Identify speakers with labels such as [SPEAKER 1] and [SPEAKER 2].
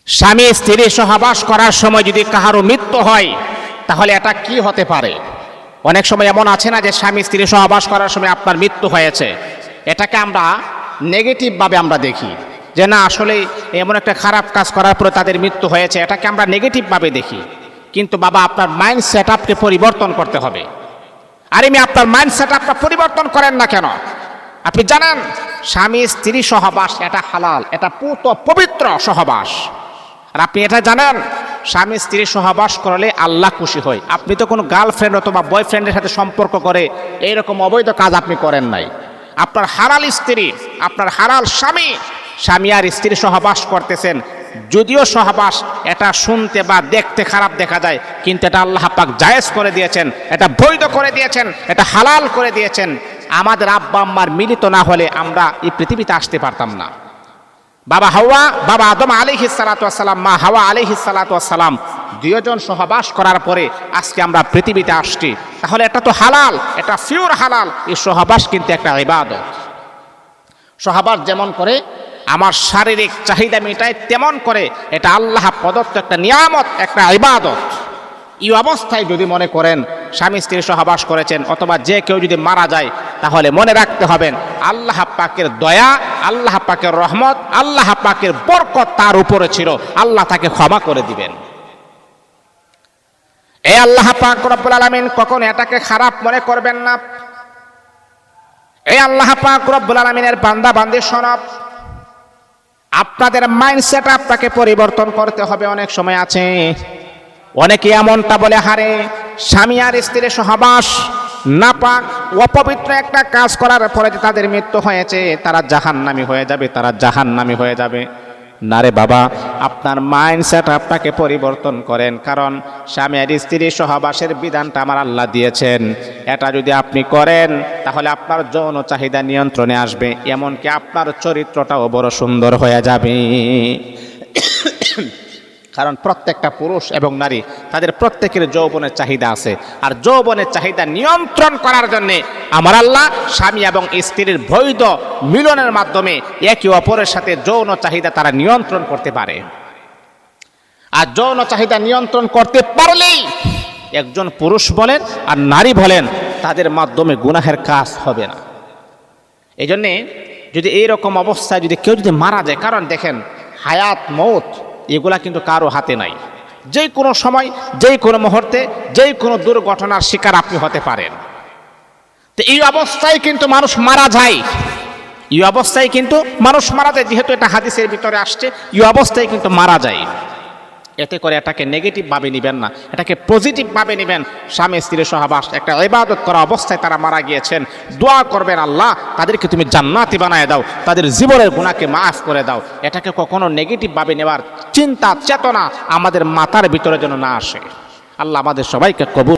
[SPEAKER 1] স্বামী স্ত্রী সহবাস করার সময় যদি কাহারও মৃত্যু হয় তাহলে এটা কি হতে পারে? অনেক সময় এমন আছে না যে স্বামী স্ত্রী সহবাস করার সময় আপনার মৃত্যু হয়েছে, এটাকে আমরা নেগেটিভভাবে আমরা দেখি যে না আসলে এমন একটা খারাপ কাজ করার পরে তাদের মৃত্যু হয়েছে, এটাকে আমরা নেগেটিভভাবে দেখি। কিন্তু বাবা, আপনার মাইন্ড সেট আপকে পরিবর্তন করতে হবে। আর আমি আপনার মাইন্ড সেট আপটা পরিবর্তন করেন না কেন? আপনি জানেন স্বামী স্ত্রী সহবাস এটা হালাল, এটা পবিত্র সহবাস। আর আপনি এটা জানেন স্বামী স্ত্রী সহবাস করলে আল্লাহ খুশি হয়। আপনি তো কোনো গার্লফ্রেন্ড অথবা বয়ফ্রেন্ডের সাথে সম্পর্ক করে এইরকম অবৈধ কাজ আপনি করেন নাই। আপনার হালাল স্ত্রী, আপনার হালাল স্বামী, স্বামী আর স্ত্রী সহবাস করতেছেন। যদিও সহবাস এটা শুনতে বা দেখতে খারাপ দেখা যায়, কিন্তু এটা আল্লাহ পাক জায়েজ করে দিয়েছেন, এটা বৈধ করে দিয়েছেন, এটা হালাল করে দিয়েছেন। আমাদের আব্বা আম্মার মিলিত না হলে আমরা এই পৃথিবীতে আসতে পারতাম না। বাবা আদম আলাইহিস সালাতু ওয়াস সালাম, মা হাওয়া আলাইহিস সালাতু ওয়াস সালাম দুইজন সহবাস করার পরে আজকে আমরা পৃথিবীতে আসছি। তাহলে এটা তো হালাল, এটা পিওর হালাল। এই সহবাস কিন্তু একটা ইবাদত। সহবাস যেমন করে আমার শারীরিক চাহিদা মেটায়, তেমন করে এটা আল্লাহ প্রদত্ত একটা নিয়ামত, একটা ইবাদত। এই অবস্থায় যদি মনে করেন স্বামী স্ত্রী সহবাস করেছেন অথবা যে কেউ যদি মারা যায়, তাহলে মনে রাখতে হবেন আল্লাহ পাকের দয়া, আল্লাহ পাকের রহমত, আল্লাহ পাকের বরকত তার উপরে ছিল, আল্লাহ তাকে ক্ষমা করে দিবেন। এই আল্লাহ পাক রব্বুল আলামিন কখনো এটাকে খারাপ মনে করবেন না। এই আল্লাহ পাক রব্বুল আলামিনের বান্দা বান্দি শোনব, আপনাদের মাইন্ডসেট আপনাকে পরিবর্তন করতে হবে। অনেক সময় আছে অনেকে এমনটা বলে, হারে স্বামী আর স্ত্রীর সহবাস নাপাক অপবিত্র একটা কাজ করার পরে যে তাদের মৃত্যু হয়েছে, তারা জাহান্নামী হয়ে যাবে, তারা জাহান্নামী হয়ে যাবে। না রে বাবা, আপনার মাইন্ডসেট আপনাকে পরিবর্তন করেন। কারণ স্বামী আর স্ত্রীর সহবাসের বিধানটা আমার আল্লাহ দিয়েছেন। এটা যদি আপনি করেন তাহলে আপনার যৌন চাহিদা নিয়ন্ত্রণে আসবে, এমনকি আপনার চরিত্রটাও বড় সুন্দর হয়ে যাবে। কারণ প্রত্যেকটা পুরুষ এবং নারী তাদের প্রত্যেকের যৌবনের চাহিদা আছে, আর যৌবনের চাহিদা নিয়ন্ত্রণ করার জন্য আমার আল্লাহ স্বামী এবং স্ত্রীর বৈধ মিলনের মাধ্যমে একে অপরের সাথে যৌন চাহিদা তারা নিয়ন্ত্রণ করতে পারে। আর যৌন চাহিদা নিয়ন্ত্রণ করতে পারলেই একজন পুরুষ বলেন আর নারী বলেন তাদের মাধ্যমে গুনাহের কাজ হবে না। এই জন্যে যদি এইরকম অবস্থায় যদি কেউ যদি মারা যায়, কারণ দেখেন হায়াত মৌত এগুলা কিন্তু কারো হাতে নাই। যে কোনো সময়, যে কোনো মুহূর্তে, যে কোনো দুর্ঘটনার শিকার আপনি হতে পারেন। তো এই অবস্থায় কিন্তু মানুষ মারা যায়, এই অবস্থায় কিন্তু মানুষ মারা যায়, যেহেতু এটা হাদিসের ভিতরে আসছে, এই অবস্থায় কিন্তু মারা যায়। এতে করে এটাকে নেগেটিভভাবে নেবেন না, এটাকে পজিটিভভাবে নেবেন। স্বামী স্ত্রীর সহবাস একটা ইবাদত করা অবস্থায় তারা মারা গিয়েছেন, দোয়া করবেন আল্লাহ তাদেরকে তুমি জান্নাতি বানায় দাও, তাদের জীবনের গুনাহকে মাফ করে দাও। এটাকে কখনো নেগেটিভভাবে নেওয়ার চিন্তা চেতনা আমাদের মাথার ভিতরে যেন না আসে। আল্লাহ আমাদের সবাইকে কবুল